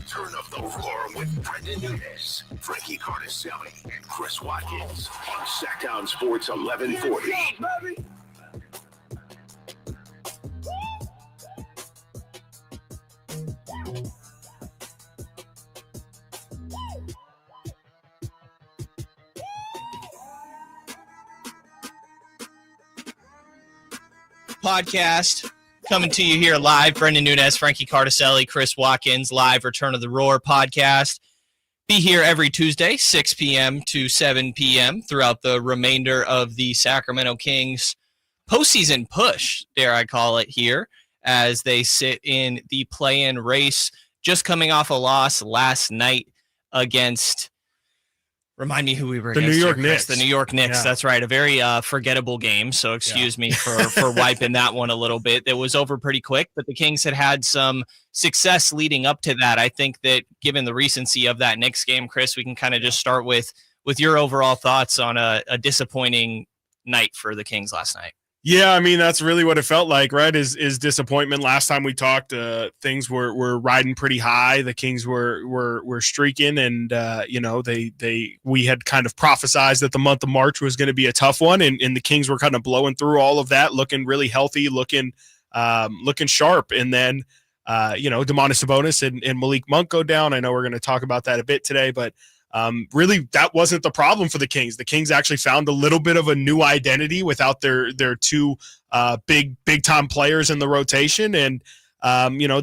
Return of the Roar with Brenden Nunes, Frankie Cartoscelli, and Chris Watkins on Sacktown Sports 1140. Podcast coming to you here live. Brenden Nunes, Frankie Cartoscelli, Chris Watkins, live Return of the Roar podcast. Be here every Tuesday, 6 p.m. to 7 p.m. throughout the remainder of the Sacramento Kings postseason push, dare I call it, here as they sit in the play-in race, just coming off a loss last night against... Remind me who we were against. The New York Knicks. The New York Knicks, yeah. That's right. A very forgettable game, so excuse me for wiping that one a little bit. It was over pretty quick, but the Kings had some success leading up to that. I think that given the recency of that Knicks game, Chris, we can kind of just start with your overall thoughts on a disappointing night for the Kings last night. Yeah, I mean, that's really what it felt like, right? Is disappointment. Last time we talked, things were riding pretty high. The Kings were streaking, and we had kind of prophesized that the month of March was going to be a tough one, and the Kings were kind of blowing through all of that, looking really healthy, looking sharp. And then Domantas Sabonis and Malik Monk go down. I know we're going to talk about that a bit today, but really, that wasn't the problem for the Kings. The Kings actually found a little bit of a new identity without their two big time players in the rotation. And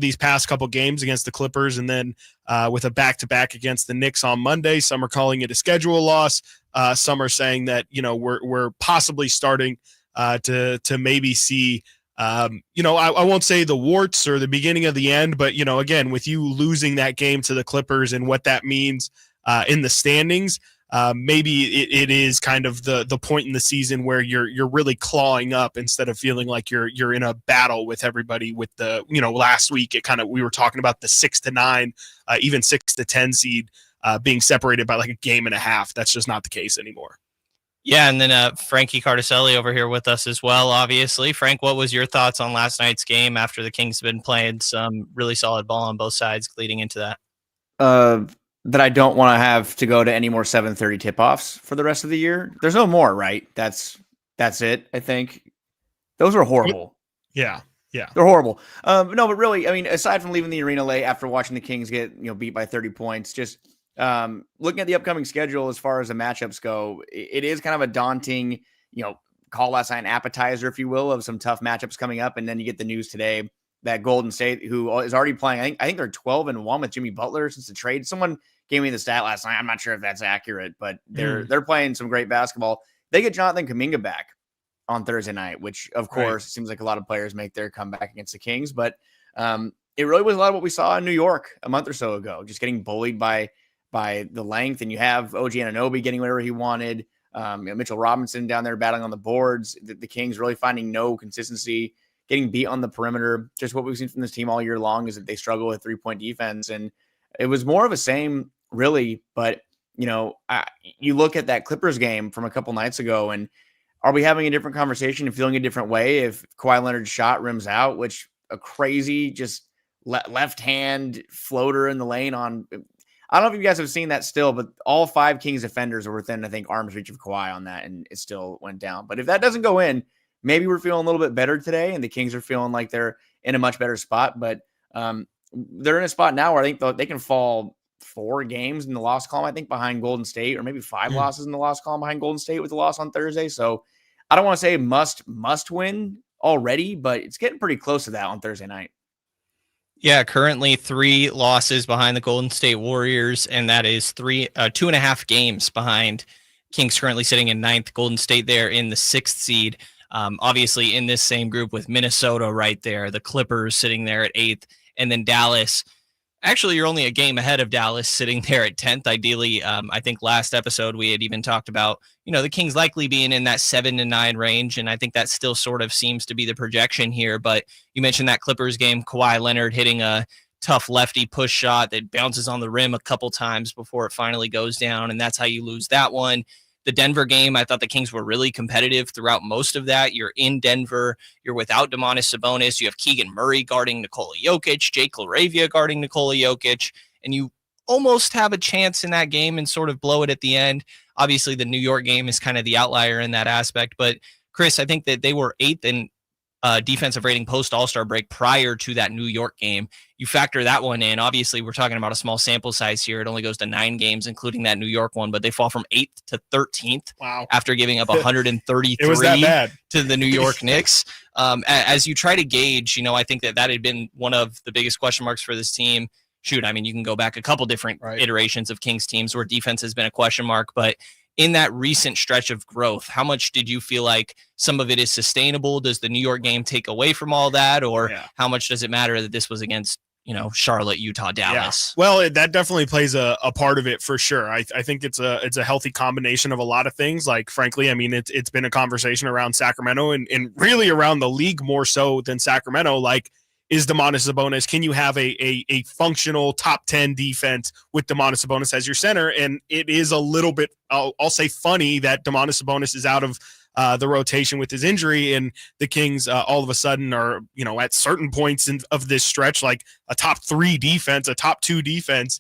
these past couple games against the Clippers, and then with a back-to-back against the Knicks on Monday, some are calling it a schedule loss. Some are saying that we're possibly starting to maybe see. I won't say the warts or the beginning of the end, but again, with you losing that game to the Clippers and what that means in the standings, maybe it is kind of the point in the season where you're really clawing up instead of feeling like you're in a battle with everybody. With the last week we were talking about the 6 to 9, even 6 to 10 seed being separated by like a game and a half. That's just not the case anymore. Yeah, and then Frankie Cartoscelli over here with us as well, obviously. Frank, what was your thoughts on last night's game after the Kings have been playing some really solid ball on both sides leading into that? That I don't want to have to go to any more 7:30 tip-offs for the rest of the year. There's no more, right? That's it, I think. Those are horrible. Yeah. They're horrible. No, but really, I mean, aside from leaving the arena late after watching the Kings get beat by 30 points, just looking at the upcoming schedule as far as the matchups go, it is kind of a daunting, call last night an appetizer, if you will, of some tough matchups coming up. And then you get the news today that Golden State, who is already playing, I think they're 12-1 with Jimmy Butler since the trade. Someone gave me the stat last night. I'm not sure if that's accurate, but they're playing some great basketball. They get Jonathan Kuminga back on Thursday night, which of course seems like a lot of players make their comeback against the Kings, but it really was a lot of what we saw in New York a month or so ago, just getting bullied by the length. And you have OG Anunoby getting whatever he wanted. Mitchell Robinson down there battling on the boards. The Kings really finding no consistency, getting beat on the perimeter. Just what we've seen from this team all year long is that they struggle with 3-point defense. And it was more of a same, really. But, you look at that Clippers game from a couple nights ago, and are we having a different conversation and feeling a different way if Kawhi Leonard's shot rims out, which a crazy just left hand floater in the lane on... I don't know if you guys have seen that still, but all 5 Kings defenders were within, I think, arm's reach of Kawhi on that, and it still went down. But if that doesn't go in, maybe we're feeling a little bit better today, and the Kings are feeling like they're in a much better spot. But they're in a spot now where I think they can fall 4 games in the loss column, I think, behind Golden State, or maybe 5 losses in the loss column behind Golden State with the loss on Thursday. So I don't want to say must win already, but it's getting pretty close to that on Thursday night. Yeah, currently 3 losses behind the Golden State Warriors, and that is 2.5 games behind Kings currently sitting in 9th, Golden State there in the 6th seed. Obviously in this same group with Minnesota right there, the Clippers sitting there at 8th, and then Dallas. Actually, you're only a game ahead of Dallas sitting there at 10th. Ideally, I think last episode we had even talked about, the Kings likely being in that 7 to 9 range, and I think that still sort of seems to be the projection here. But you mentioned that Clippers game, Kawhi Leonard hitting a tough lefty push shot that bounces on the rim a couple times before it finally goes down, and that's how you lose that one. The Denver game, I thought the Kings were really competitive throughout most of that. You're in Denver. You're without Domantas Sabonis. You have Keegan Murray guarding Nikola Jokic, Jake LaRavia guarding Nikola Jokic, and you almost have a chance in that game and sort of blow it at the end. Obviously, the New York game is kind of the outlier in that aspect. But, Chris, I think that they were 8th in defensive rating post All-Star break prior to that New York game. You factor that one in. Obviously, we're talking about a small sample size here. It only goes to 9 games, including that New York one, but they fall from 8th to 13th. Wow. After giving up 133 it was that bad. To the New York Knicks. As you try to gauge, I think that had been one of the biggest question marks for this team. Shoot, I mean, you can go back a couple different iterations of Kings teams where defense has been a question mark, but in that recent stretch of growth, how much did you feel like some of it is sustainable? Does the New York game take away from all that, or how much does it matter that this was against, Charlotte, Utah, Dallas? Yeah. Well, that definitely plays a part of it for sure. I think it's a healthy combination of a lot of things. Like, frankly, I mean, it's been a conversation around Sacramento and really around the league more so than Sacramento. Like, is Domantas Sabonis? Can you have a functional top 10 defense with Domantas Sabonis as your center? And it is a little bit, I'll say, funny that Domantas Sabonis is out of the rotation with his injury, and the Kings all of a sudden are, at certain points of this stretch, like a top 3 defense, a top 2 defense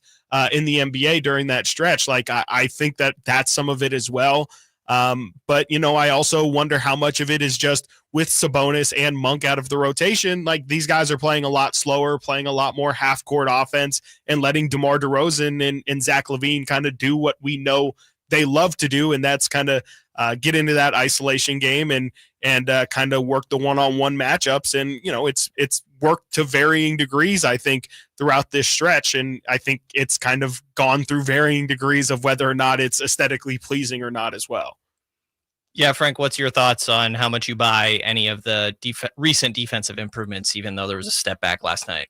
in the NBA during that stretch. Like, I think that's some of it as well. But, I also wonder how much of it is just with Sabonis and Monk out of the rotation. Like, these guys are playing a lot slower, playing a lot more half-court offense, and letting DeMar DeRozan and Zach LaVine kind of do what we know they love to do, and that's kind of get into that isolation game and kind of work the one-on-one matchups. And, it's worked to varying degrees, I think, throughout this stretch. And I think it's kind of gone through varying degrees of whether or not it's aesthetically pleasing or not as well. Yeah, Frank, what's your thoughts on how much you buy any of the recent defensive improvements, even though there was a step back last night?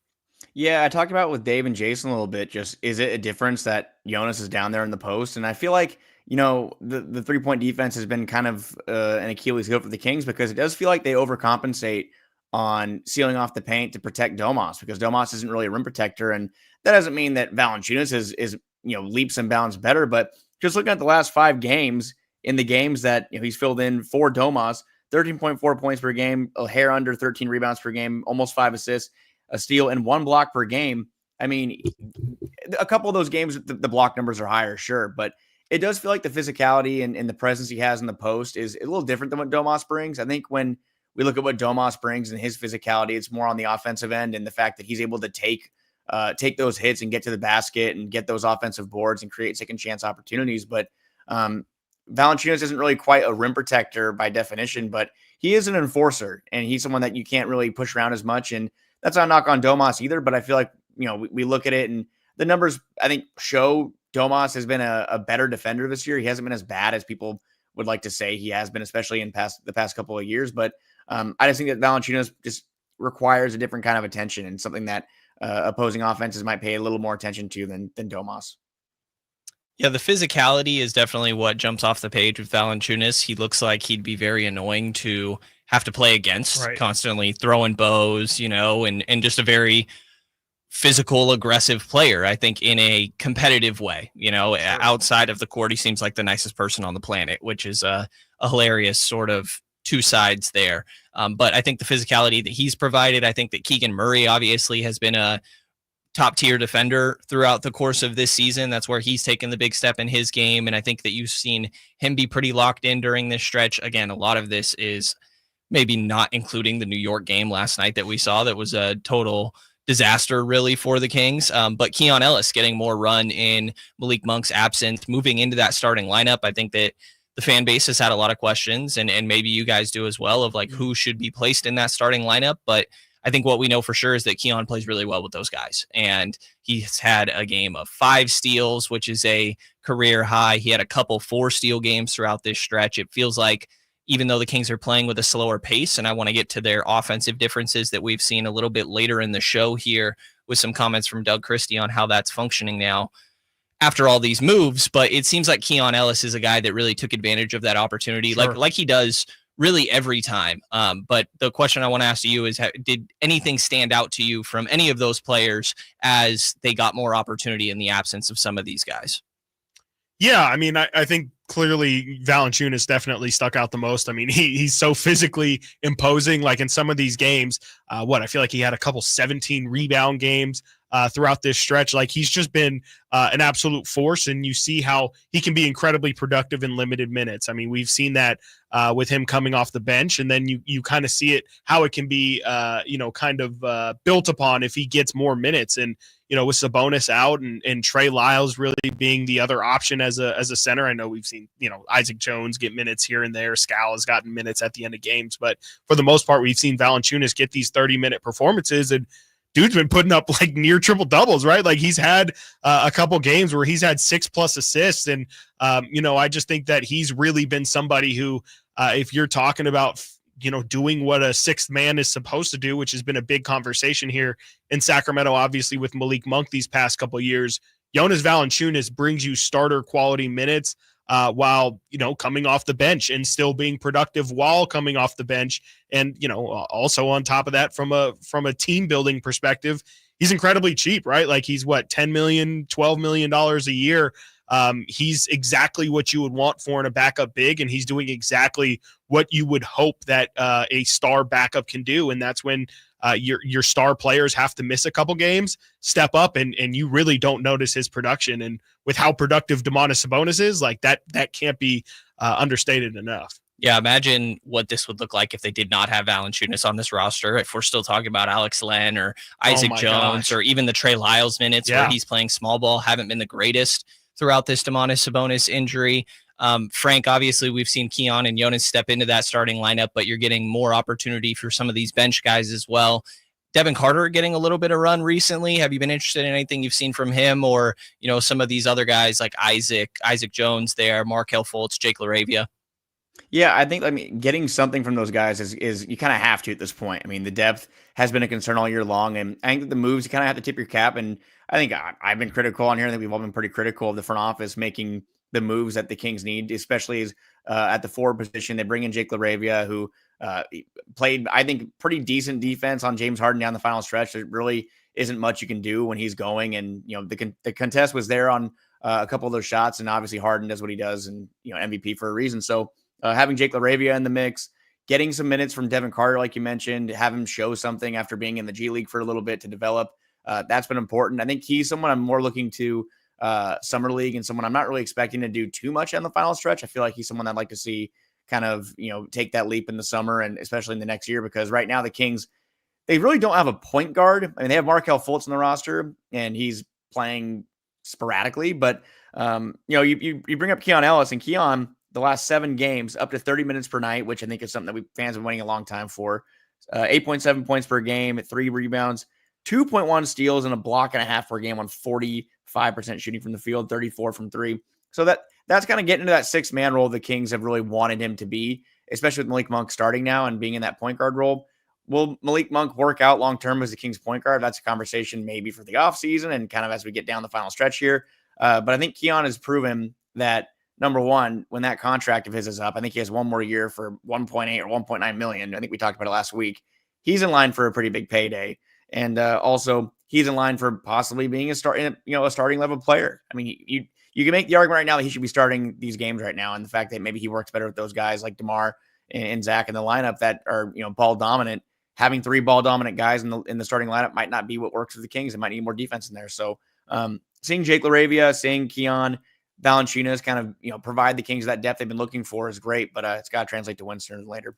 Yeah, I talked about it with Dave and Jason a little bit. Just, is it a difference that Jonas is down there in the post? And I feel like, the 3-point defense has been kind of an Achilles heel for the Kings, because it does feel like they overcompensate on sealing off the paint to protect Domas, because Domas isn't really a rim protector. And that doesn't mean that Valanciunas is leaps and bounds better, but just looking at the last 5 games, in the games that he's filled in for Domas, 13.4 points per game, a hair under 13 rebounds per game, almost 5 assists, a steal, and 1 block per game. I mean, a couple of those games, the block numbers are higher, sure, but it does feel like the physicality and the presence he has in the post is a little different than what Domas brings. I think when we look at what Domas brings and his physicality, it's more on the offensive end, and the fact that he's able to take those hits and get to the basket and get those offensive boards and create second chance opportunities. But Valanciunas isn't really quite a rim protector by definition, but he is an enforcer, and he's someone that you can't really push around as much. And that's not a knock on Domas either, but I feel like, we look at it and the numbers, I think, show Domas has been a better defender this year. He hasn't been as bad as people would like to say he has been, especially in the past couple of years. But I just think that Valanciunas just requires a different kind of attention, and something that opposing offenses might pay a little more attention to than Domas. Yeah, the physicality is definitely what jumps off the page with Valanciunas. He looks like he'd be very annoying to have to play against, constantly throwing bows, and just a very physical, aggressive player, I think, in a competitive way. Outside of the court, he seems like the nicest person on the planet, which is a hilarious sort of 2 sides there. But I think the physicality that he's provided, I think that Keegan Murray obviously has been a top tier defender throughout the course of this season. That's where he's taken the big step in his game. And I think that you've seen him be pretty locked in during this stretch. Again, a lot of this is maybe not including the New York game last night that we saw. That was a total disaster really for the Kings. But Keon Ellis getting more run in Malik Monk's absence, moving into that starting lineup. I think that the fan base has had a lot of questions, and maybe you guys do as well, of like who should be placed in that starting lineup. But I think what we know for sure is that Keon plays really well with those guys. And he's had a game of 5 steals, which is a career high. He had a couple 4-steal games throughout this stretch. It feels like, even though the Kings are playing with a slower pace, and I want to get to their offensive differences that we've seen a little bit later in the show here with some comments from Doug Christie on how that's functioning now after all these moves, but it seems like Keon Ellis is a guy that really took advantage of that opportunity, like he does really every time. But the question I want to ask you is, did anything stand out to you from any of those players as they got more opportunity in the absence of some of these guys? Yeah, I mean, I think clearly Valanciunas definitely stuck out the most. I mean, he's so physically imposing. Like in some of these games, I feel like he had a couple 17 rebound games. throughout this stretch. Like, he's just been an absolute force, and you see how he can be incredibly productive in limited minutes. I mean, we've seen that with him coming off the bench, and then you kind of see it, how it can be, built upon if he gets more minutes. And, with Sabonis out and Trey Lyles really being the other option as a center. I know we've seen, Isaac Jones get minutes here and there. Scal has gotten minutes at the end of games, but for the most part, we've seen Valanciunas get these 30-minute performances, and dude's been putting up like near triple doubles, right? Like, he's had a couple games where he's had 6+ assists. And, I just think that he's really been somebody who, if you're talking about, doing what a sixth man is supposed to do, which has been a big conversation here in Sacramento, obviously with Malik Monk these past couple of years, Jonas Valanciunas brings you starter quality minutes while, coming off the bench and still being productive while coming off the bench. And, also on top of that, from a team building perspective, he's incredibly cheap, right? Like, he's $10 million, $12 million a year. He's exactly what you would want for in a backup big, and he's doing exactly what you would hope that a star backup can do. And that's when your star players have to miss a couple games, step up, and you really don't notice his production. And with how productive Domantas Sabonis is, like, that can't be understated enough. Yeah, imagine what this would look like if they did not have Valanciunas on this roster. If we're still talking about Alex Len or Isaac Jones, or even the Trey Lyles minutes where he's playing small ball haven't been the greatest throughout this Domantas Sabonis injury. Frank, obviously we've seen Keon and Jonas step into that starting lineup, but you're getting more opportunity for some of these bench guys as well. Devin Carter getting a little bit of run recently. Have you been interested in anything you've seen from him, or, some of these other guys like Isaac Jones there, Markelle Fultz, Jake LaRavia? Yeah, I think, getting something from those guys is you kind of have to at this point. I mean, the depth has been a concern all year long, and I think that the moves, you kind of have to tip your cap. And I think I've been critical on here. I think we've all been pretty critical of the front office making the moves that the Kings need, especially as at the forward position. They bring in Jake LaRavia, who played, I think, pretty decent defense on James Harden down the final stretch. There really isn't much you can do when he's going. And, the contest was there on a couple of those shots, and obviously Harden does what he does, and, MVP for a reason. So having Jake LaRavia in the mix, getting some minutes from Devin Carter, like you mentioned, have him show something after being in the G League for a little bit to develop. That's been important. I think he's someone I'm more looking to Summer League, and someone I'm not really expecting to do too much on the final stretch. I feel like he's someone I'd like to see kind of, take that leap in the summer, and especially in the next year, because right now the Kings, they really don't have a point guard. I mean, they have Markelle Fultz on the roster, and he's playing sporadically, but you bring up Keon Ellis, and Keon, the last 7 games, up to 30 minutes per night, which I think is something that fans have been waiting a long time for. 8.7 points per game, 3 rebounds, 2.1 steals, and a block and a half per game on 45% shooting from the field, 34 from 3. So that's kind of getting into that 6-man role the Kings have really wanted him to be, especially with Malik Monk starting now and being in that point guard role. Will Malik Monk work out long-term as the Kings point guard? That's a conversation maybe for the offseason and kind of as we get down the final stretch here. But I think Keon has proven that, number one, when that contract of his is up, I think he has one more year for 1.8 or 1.9 million. I think we talked about it last week. He's in line for a pretty big payday. And also he's in line for possibly being a starting level player. I mean, you can make the argument right now that he should be starting these games right now. And the fact that maybe he works better with those guys like DeMar and Zach in the lineup that are, ball dominant. Having 3 ball dominant guys in the starting lineup might not be what works for the Kings. It might need more defense in there. So seeing Jake LaRavia, seeing Keon Valanciunas kind of, provide the Kings that depth they've been looking for is great, but it's got to translate to wins sooner than later.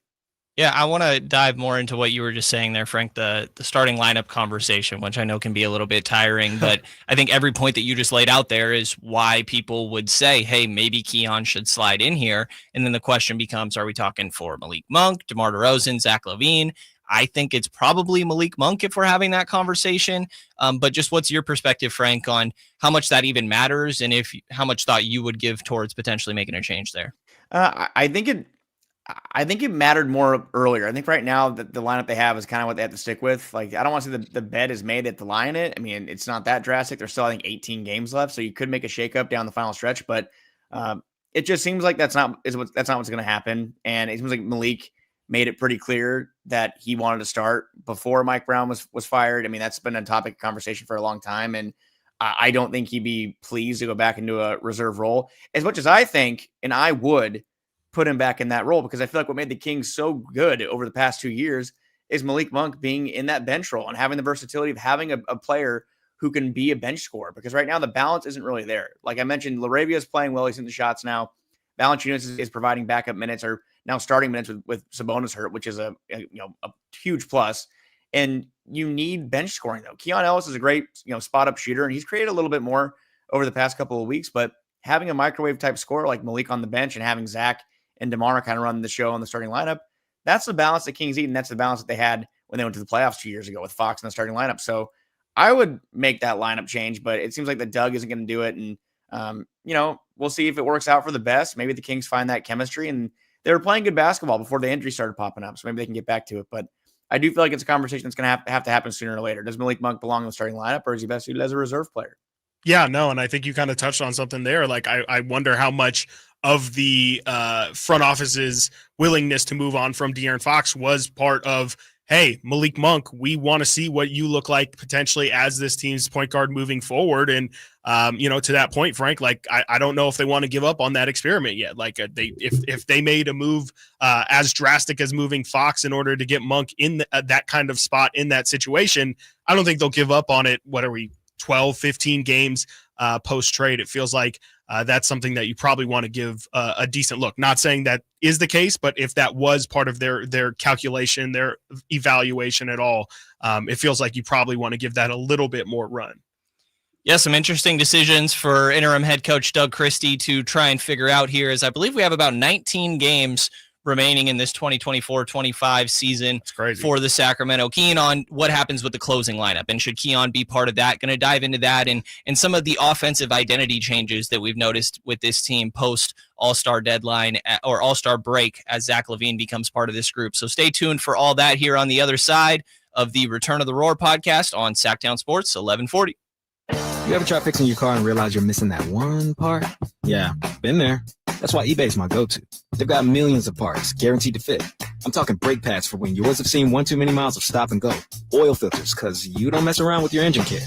Yeah, I want to dive more into what you were just saying there, Frank, the starting lineup conversation, which I know can be a little bit tiring, but I think every point that you just laid out there is why people would say, hey, maybe Keon should slide in here. And then the question becomes, are we talking for Malik Monk, DeMar DeRozan, Zach LaVine? I think it's probably Malik Monk if we're having that conversation. But just what's your perspective, Frank, on how much that even matters, and how much thought you would give towards potentially making a change there? I think it mattered more earlier. I think right now the lineup they have is kind of what they have to stick with. Like, I don't want to say the bed is made at the lie in it. I mean, it's not that drastic. There's still, I think, 18 games left, so you could make a shakeup down the final stretch. But it just seems like that's not what's going to happen. And it seems like Malik made it pretty clear that he wanted to start before Mike Brown was fired. I mean, that's been a topic of conversation for a long time, and I don't think he'd be pleased to go back into a reserve role as much as I think, and I would put him back in that role, because I feel like what made the Kings so good over the past 2 years is Malik Monk being in that bench role and having the versatility of having a player who can be a bench scorer, because right now the balance isn't really there. Like I mentioned, Laravia is playing well. He's in the shots now. Valanciunas is providing backup minutes, or now starting minutes with Sabonis hurt, which is a huge plus. And you need bench scoring though. Keon Ellis is a great spot up shooter, and he's created a little bit more over the past couple of weeks. But having a microwave type scorer like Malik on the bench and having Zach and DeMar kind of run the show on the starting lineup, that's the balance that Kings need, and that's the balance that they had when they went to the playoffs 2 years ago with Fox in the starting lineup. So I would make that lineup change, but it seems like the Doug isn't going to do it. And, we'll see if it works out for the best. Maybe the Kings find that chemistry, and they were playing good basketball before the injuries started popping up. So maybe they can get back to it. But I do feel like it's a conversation that's going to have to happen sooner or later. Does Malik Monk belong in the starting lineup, or is he best suited as a reserve player? Yeah, no. And I think you kind of touched on something there. Like, I wonder how much of the front office's willingness to move on from De'Aaron Fox was part of, hey, Malik Monk, we want to see what you look like potentially as this team's point guard moving forward. And, to that point, Frank, like, I don't know if they want to give up on that experiment yet. Like if they made a move as drastic as moving Fox in order to get Monk in that kind of spot in that situation, I don't think they'll give up on it. What are we, 12, 15 games post-trade? It feels like that's something that you probably want to give a decent look. Not saying that is the case, but if that was part of their calculation, their evaluation at all, it feels like you probably want to give that a little bit more run. Yeah, some interesting decisions for interim head coach Doug Christie to try and figure out here, as I believe we have about 19 games remaining in this 2024-25 season for the Sacramento. Keen on what happens with the closing lineup, and should Keon be part of that? Going to dive into that and some of the offensive identity changes that we've noticed with this team post All-Star deadline or All-Star break as Zach LaVine becomes part of this group. So stay tuned for all that here on the other side of the Return of the Roar podcast on Sacktown Sports 1140. You ever try fixing your car and realize you're missing that one part? Yeah, been there. That's why eBay's my go-to. They've got millions of parts guaranteed to fit. I'm talking brake pads for when yours have seen one too many miles of stop and go. Oil filters, because you don't mess around with your engine care.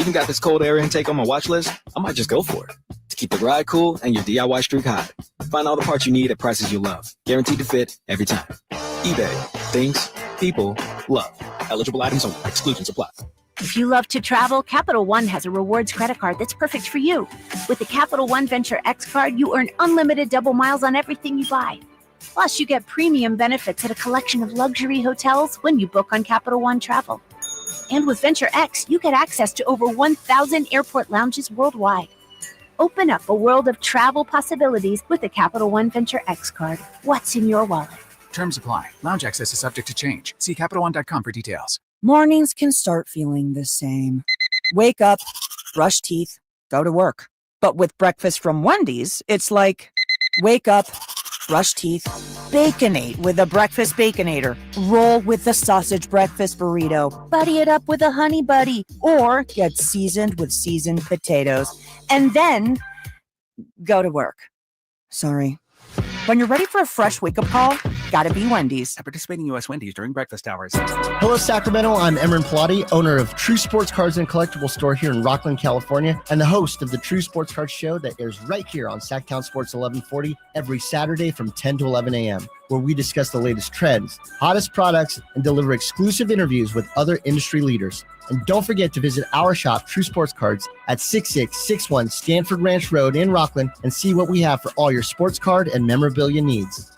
Even got this cold air intake on my watch list. I might just go for it. To keep the ride cool and your DIY streak high. Find all the parts you need at prices you love. Guaranteed to fit every time. eBay. Things people love. Eligible items only. Exclusions apply. If you love to travel, Capital One has a rewards credit card that's perfect for you. With the Capital One Venture X card, you earn unlimited double miles on everything you buy. Plus, you get premium benefits at a collection of luxury hotels when you book on Capital One Travel. And with Venture X, you get access to over 1,000 airport lounges worldwide. Open up a world of travel possibilities with the Capital One Venture X card. What's in your wallet? Terms apply. Lounge access is subject to change. See CapitalOne.com for details. Mornings can start feeling the same. Wake up, brush teeth, go to work. But with breakfast from Wendy's, it's like, wake up, brush teeth, Baconate with a breakfast Baconator. Roll with the sausage breakfast burrito. Buddy it up with a honey buddy. Or get seasoned with seasoned potatoes. And then go to work. Sorry. When you're ready for a fresh wake-up call, gotta be Wendy's. At participating U.S. Wendy's during breakfast hours. Hello, Sacramento. I'm Emran Pilati, owner of True Sports Cards and Collectible Store here in Rockland, California, and the host of the True Sports Cards Show that airs right here on Sacktown Sports 1140 every Saturday from 10 to 11 a.m., where we discuss the latest trends, hottest products, and deliver exclusive interviews with other industry leaders. And don't forget to visit our shop, True Sports Cards, at 6661 Stanford Ranch Road in Rockland and see what we have for all your sports card and memorabilia needs.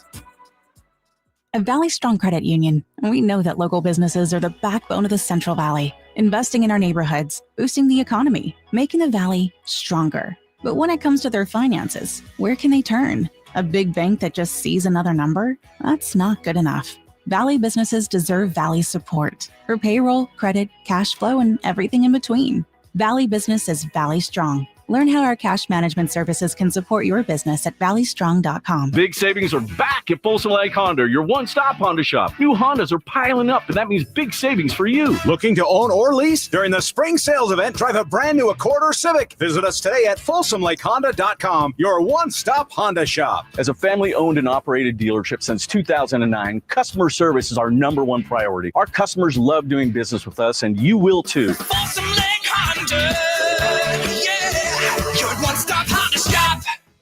At Valley Strong Credit Union, we know that local businesses are the backbone of the Central Valley, investing in our neighborhoods, boosting the economy, making the Valley stronger. But when it comes to their finances, where can they turn? A big bank that just sees another number? That's not good enough. Valley businesses deserve Valley support for payroll, credit, cash flow, and everything in between. Valley Business is Valley Strong. Learn how our cash management services can support your business at valleystrong.com. Big savings are back at Folsom Lake Honda, your one-stop Honda shop. New Hondas are piling up, and that means big savings for you. Looking to own or lease? During the spring sales event, drive a brand new Accord or Civic. Visit us today at folsomlakehonda.com, your one-stop Honda shop. As a family-owned and operated dealership since 2009, customer service is our number one priority. Our customers love doing business with us, and you will too. Folsom Lake Honda.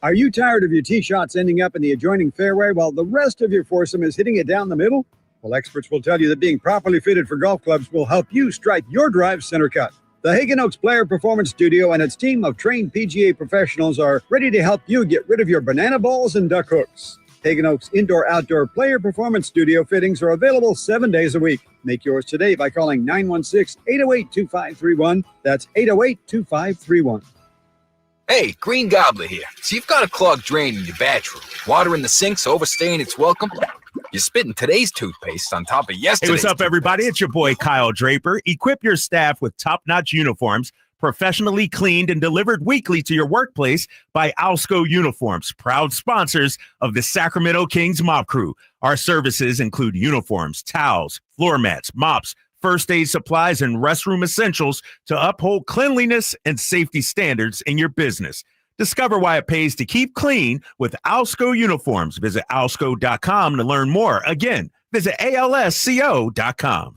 Are you tired of your tee shots ending up in the adjoining fairway while the rest of your foursome is hitting it down the middle? Well, experts will tell you that being properly fitted for golf clubs will help you strike your drive center cut. The Hagen Oaks Player Performance Studio and its team of trained PGA professionals are ready to help you get rid of your banana balls and duck hooks. Hagen Oaks Indoor-Outdoor Player Performance Studio fittings are available 7 days a week. Make yours today by calling 916-808-2531. That's 808-2531. Hey, Green Gobbler here. So you've got a clogged drain in your bathroom. Water in the sink's overstaying its welcome. You're spitting today's toothpaste on top of yesterday's. Hey, what's up, everybody? It's your boy, Kyle Draper. Equip your staff with top-notch uniforms, professionally cleaned and delivered weekly to your workplace by Alsco Uniforms, proud sponsors of the Sacramento Kings Mop Crew. Our services include uniforms, towels, floor mats, mops, first aid supplies, and restroom essentials to uphold cleanliness and safety standards in your business. Discover why it pays to keep clean with Alsco Uniforms. Visit alsco.com to learn more. Again, visit alsco.com.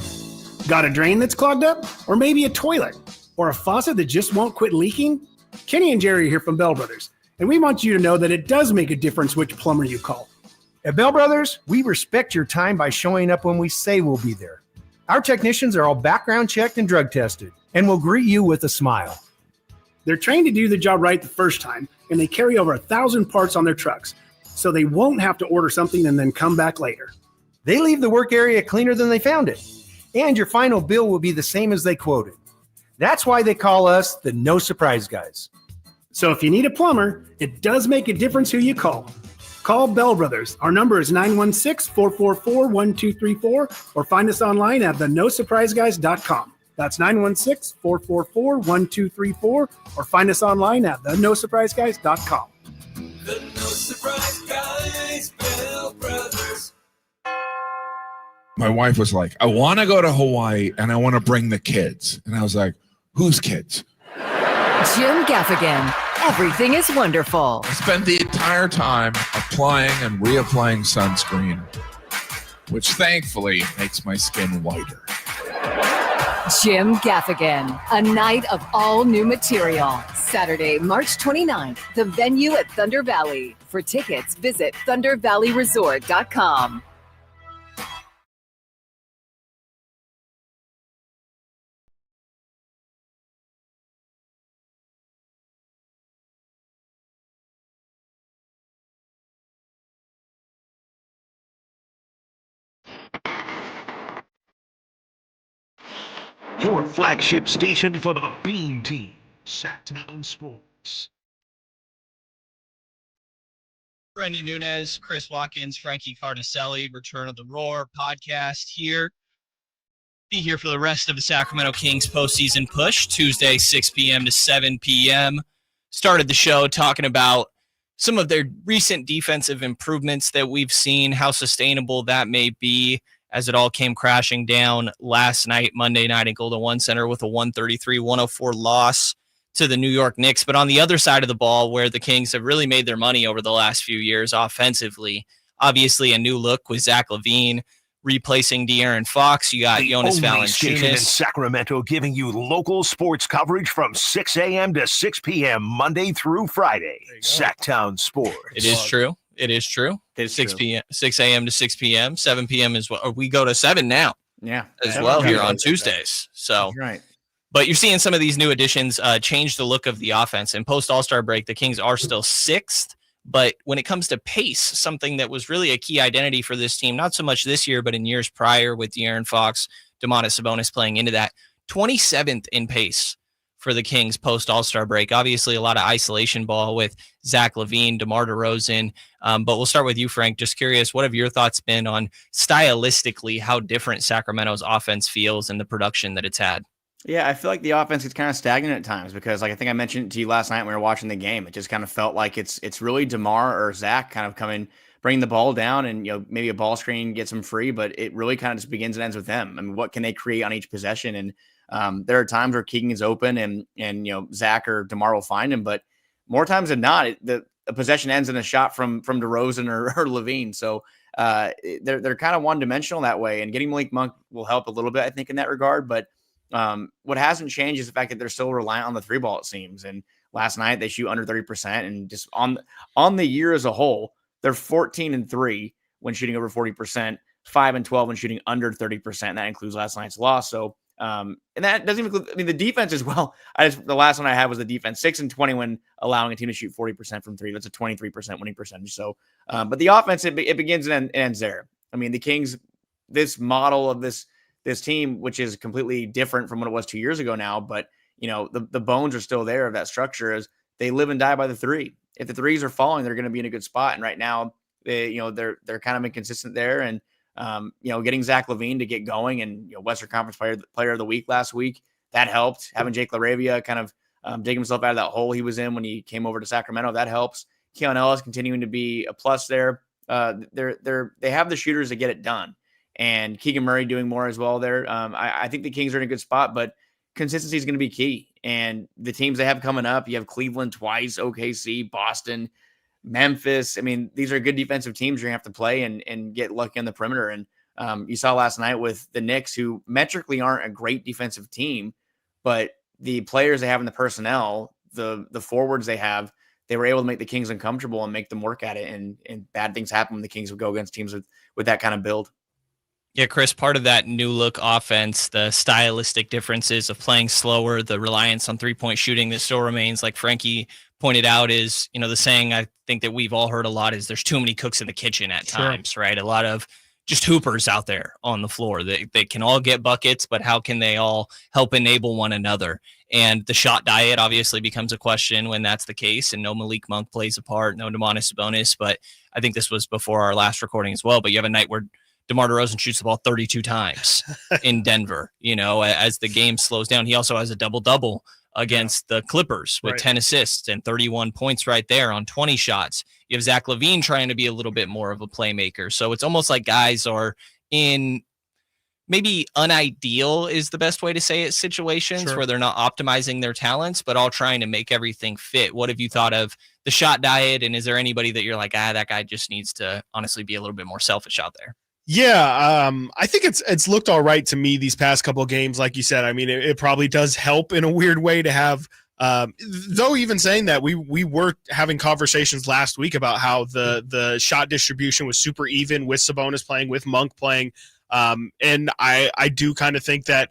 Got a drain that's clogged up? Or maybe a toilet? Or a faucet that just won't quit leaking? Kenny and Jerry are here from Bell Brothers, and we want you to know that it does make a difference which plumber you call. At Bell Brothers, we respect your time by showing up when we say we'll be there. Our technicians are all background checked and drug tested, and will greet you with a smile. They're trained to do the job right the first time, and they carry over 1,000 parts on their trucks, so they won't have to order something and then come back later. They leave the work area cleaner than they found it, and your final bill will be the same as they quoted. That's why they call us the No Surprise Guys. So if you need a plumber, it does make a difference who you call. Call Bell Brothers. Our number is 916-444-1234, or find us online at thenosurpriseguys.com. That's 916-444-1234, or find us online at thenosurpriseguys.com. The No Surprise Guys, Bell Brothers. My wife was like, I want to go to Hawaii and I want to bring the kids. And I was like, whose kids? Jim Gaffigan. Everything is wonderful. I spent the entire time applying and reapplying sunscreen, which thankfully makes my skin whiter. Jim Gaffigan, a night of all new material. Saturday, March 29th, the venue at Thunder Valley. For tickets, visit thundervalleyresort.com. Your flagship station for the Bean Team, Sacktown Sports. Brenden Nunes, Chris Watkins, Frankie Cartoscelli, Return of the Roar podcast here. Be here for the rest of the Sacramento Kings postseason push, Tuesday, 6 p.m. to 7 p.m. Started the show talking about some of their recent defensive improvements that we've seen, how sustainable that may be, as it all came crashing down last night, Monday night at Golden One Center with a 133-104 loss to the New York Knicks. But on the other side of the ball, where the Kings have really made their money over the last few years offensively, obviously a new look with Zach LaVine replacing De'Aaron Fox. You got Jonas Station in Valanciunas. Sacramento giving you local sports coverage from 6 a.m. to 6 p.m. Monday through Friday. Sacktown Sports. It is true. It is true. It's 6 p.m. 6 a.m. to 6 p.m. 7 p.m. is what we go to 7 now. Yeah, as well here on Tuesdays. So That's right. But you're seeing some of these new additions change the look of the offense. And post All-Star break, the Kings are still 6th. But when it comes to pace, something that was really a key identity for this team, not so much this year, but in years prior with De'Aaron Fox, Domantas Sabonis playing into that, 27th in pace for the Kings post All-Star break. Obviously, a lot of isolation ball with Zach LaVine, DeMar DeRozan. But we'll start with you, Frank. Just curious, what have your thoughts been on stylistically how different Sacramento's offense feels and the production that it's had? Yeah, I feel like the offense is kind of stagnant at times because, like, I think I mentioned to you last night when we were watching the game, it just kind of felt like it's really DeMar or Zach kind of bringing the ball down and, maybe a ball screen gets them free, but it really kind of just begins and ends with them. I mean, what can they create on each possession? And there are times where Keegan is open and Zach or DeMar will find him, but more times than not, a possession ends in a shot from DeRozan or LaVine. So they're kind of one dimensional that way, and getting Malik Monk will help a little bit, I think, in that regard. But what hasn't changed is the fact that they're still reliant on the three ball, it seems. And last night they shoot under 30%, and just on the year as a whole, they're 14-3 when shooting over 40%, 5-12 when shooting under 30%. That includes last night's loss. So And that doesn't even include, the defense as well. The last one I had was the defense, 6-20 when allowing a team to shoot 40% from three. That's a 23% winning percentage. So, but the offense, it begins and ends there. The Kings, this model of this team, which is completely different from what it was 2 years ago now, but the bones are still there of that structure, as they live and die by the three. If the threes are falling, they're going to be in a good spot. And right now, they're kind of inconsistent there. And getting Zach LaVine to get going, and Western Conference player of the week last week, that helped. Having Jake LaRavia kind of dig himself out of that hole he was in when he came over to Sacramento, that helps. Keon Ellis continuing to be a plus there. They have the shooters to get it done, and Keegan Murray doing more as well there. I think the Kings are in a good spot, but consistency is going to be key. And the teams they have coming up, you have Cleveland twice, OKC, Boston, Memphis. These are good defensive teams you're going to have to play and get lucky on the perimeter. And you saw last night with the Knicks, who metrically aren't a great defensive team, but the players they have in the personnel, the forwards they have, they were able to make the Kings uncomfortable and make them work at it. And bad things happen when the Kings would go against teams with that kind of build. Yeah, Chris, part of that new look offense, the stylistic differences of playing slower, the reliance on three-point shooting that still remains, like Frankie pointed out, is, the saying I think that we've all heard a lot is there's too many cooks in the kitchen at times, right? A lot of just hoopers out there on the floor. They can all get buckets, but how can they all help enable one another? And the shot diet obviously becomes a question when that's the case, and no Malik Monk plays a part, no Domantas Sabonis, but I think this was before our last recording as well, but you have a night where DeMar DeRozan shoots the ball 32 times in Denver, as the game slows down. He also has a double-double against the Clippers with 10 assists and 31 points right there on 20 shots. You have Zach LaVine trying to be a little bit more of a playmaker. So it's almost like guys are in maybe unideal is the best way to say it, situations where they're not optimizing their talents, but all trying to make everything fit. What have you thought of the shot diet? And is there anybody that you're like, that guy just needs to honestly be a little bit more selfish out there? Yeah, I think it's looked all right to me these past couple of games. Like you said, it probably does help in a weird way to have, though even saying that, we were having conversations last week about how the shot distribution was super even with Sabonis playing, with Monk playing. And I do kind of think that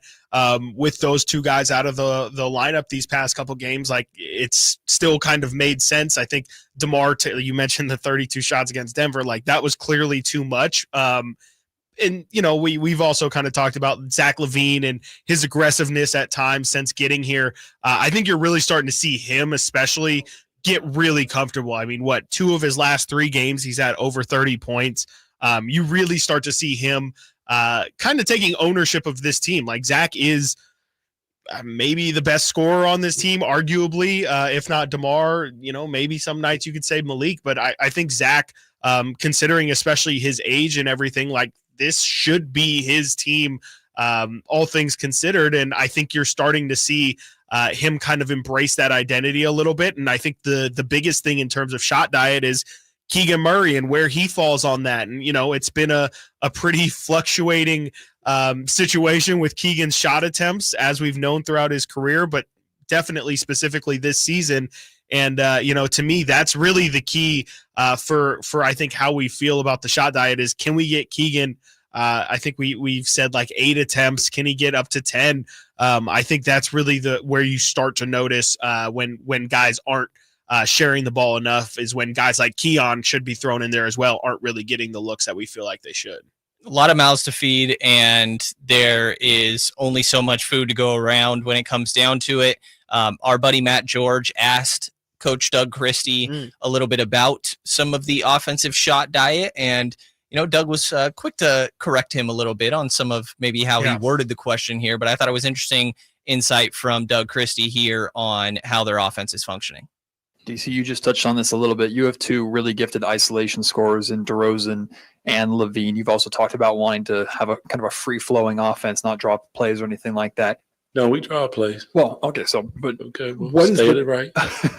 with those two guys out of the lineup these past couple games, like it's still kind of made sense. I think DeMar, you mentioned the 32 shots against Denver, like that was clearly too much. And we've also kind of talked about Zach LaVine and his aggressiveness at times since getting here. I think you're really starting to see him especially get really comfortable. 2 of his last 3 games, he's had over 30 points. You really start to see him kind of taking ownership of this team. Like Zach is maybe the best scorer on this team, arguably, if not DeMar, maybe some nights you could say Malik, but I think Zach, considering especially his age and everything, like this should be his team, all things considered. And I think you're starting to see him kind of embrace that identity a little bit. And I think the biggest thing in terms of shot diet is Keegan Murray and where he falls on that. And, it's been a pretty fluctuating situation with Keegan's shot attempts, as we've known throughout his career, but definitely specifically this season. And, to me, that's really the key for I think how we feel about the shot diet is, can we get Keegan? I think we've said like 8 attempts. Can he get up to 10? I think that's really where you start to notice when guys aren't sharing the ball enough, is when guys like Keon should be thrown in there as well aren't really getting the looks that we feel like they should. A lot of mouths to feed, and there is only so much food to go around when it comes down to it. Our buddy Matt George asked Coach Doug Christie a little bit about some of the offensive shot diet, and Doug was quick to correct him a little bit on some of maybe how he worded the question here, but I thought it was interesting insight from Doug Christie here on how their offense is functioning. DC, you just touched on this a little bit. You have 2 really gifted isolation scorers in DeRozan and LaVine. You've also talked about wanting to have a kind of a free-flowing offense, not drop plays or anything like that. No, we draw plays. Well, okay, what is it right?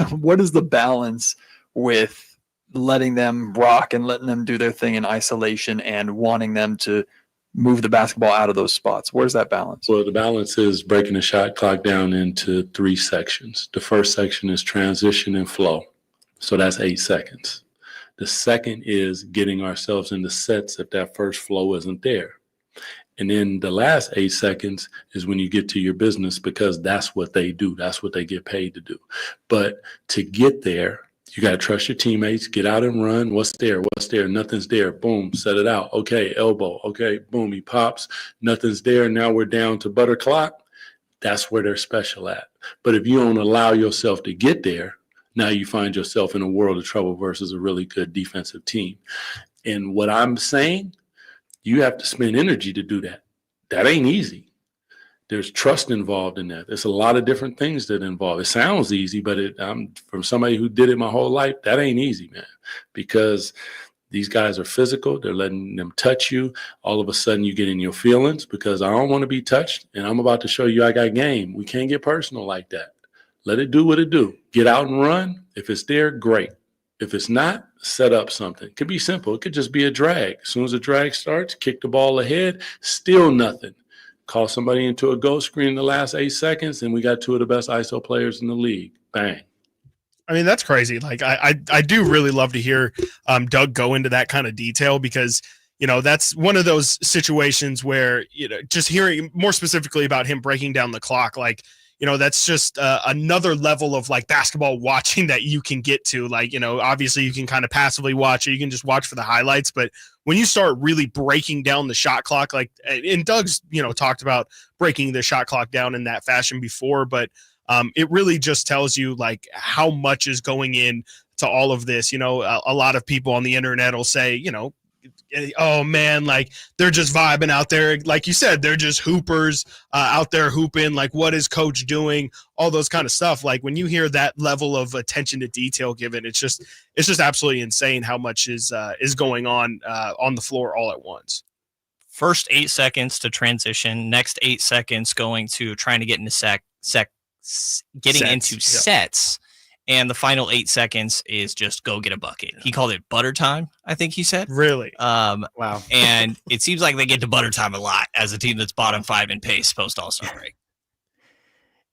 What is the balance with letting them rock and letting them do their thing in isolation and wanting them to move the basketball out of those spots? Where's that balance? Well, the balance is breaking the shot clock down into 3 sections. The first section is transition and flow. So that's 8 seconds. The second is getting ourselves into sets if that first flow isn't there. And then the last 8 seconds is when you get to your business, because that's what they do. That's what they get paid to do. But to get there, you got to trust your teammates, get out and run. What's there? What's there? Nothing's there. Boom, set it out. Okay, elbow. Okay, boom, he pops. Nothing's there. Now we're down to butter clock. That's where they're special at. But if you don't allow yourself to get there, now you find yourself in a world of trouble versus a really good defensive team. And what I'm saying, you have to spend energy to do that. That ain't easy. There's trust involved in that. There's a lot of different things that involve. It sounds easy, but from somebody who did it my whole life, that ain't easy, man, because these guys are physical. They're letting them touch you. All of a sudden you get in your feelings because I don't want to be touched, and I'm about to show you I got game. We can't get personal like that. Let it do what it do. Get out and run. If it's there, great. If it's not, set up something. It could be simple. It could just be a drag. As soon as the drag starts, kick the ball ahead, still nothing. Call somebody into a go screen in the last 8 seconds, and we got 2 of the best ISO players in the league. Bang. I mean, that's crazy. Like, I do really love to hear Doug go into that kind of detail, because, you know, that's one of those situations where, you know, just hearing more specifically about him breaking down the clock, like, you know, that's just another level of like basketball watching that you can get to. Like, you know, obviously you can kind of passively watch it. You can just watch for the highlights. But when you start really breaking down the shot clock, like, and Doug's, you know, talked about breaking the shot clock down in that fashion before, but it really just tells you like how much is going in to all of this. You know, a lot of people on the internet will say, you know, oh man, like they're just vibing out there. Like you said, they're just hoopers out there hooping. Like, what is coach doing? All those kind of stuff. Like, when you hear that level of attention to detail given, it's just absolutely insane how much is going on the floor all at once. First 8 seconds to transition, next 8 seconds going to trying to get into sets. And the final 8 seconds is just go get a bucket. He called it butter time, I think he said. Really? Wow. And it seems like they get to butter time a lot as a team that's bottom 5 in pace post All-Star break.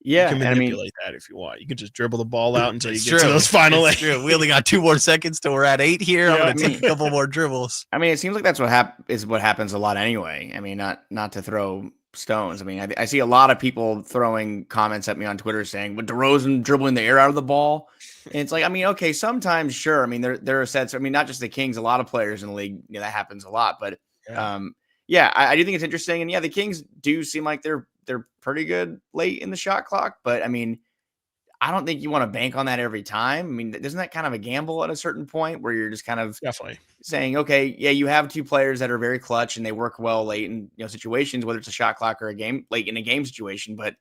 You Yeah, can manipulate that if you want. You can just dribble the ball out until you get true. to those final 8. True. We only got 2 more seconds till we're at 8 here. I'm going to take a couple more dribbles. I mean, it seems like that's what happens a lot anyway. I mean, not to throw stones. I mean, I see a lot of people throwing comments at me on Twitter saying, "With DeRozan dribbling the air out of the ball," and it's like, I mean, okay, sometimes sure. I mean, there are sets. I mean, not just the Kings. A lot of players in the league, you know, that happens a lot. But yeah, I do think it's interesting. And yeah, the Kings do seem like they're pretty good late in the shot clock. But I mean, I don't think you want to bank on that every time. I mean, isn't that kind of a gamble at a certain point where you're just kind of definitely saying, okay, yeah, you have 2 players that are very clutch and they work well late in, you know, situations, whether it's a shot clock or a game late in a game situation. But,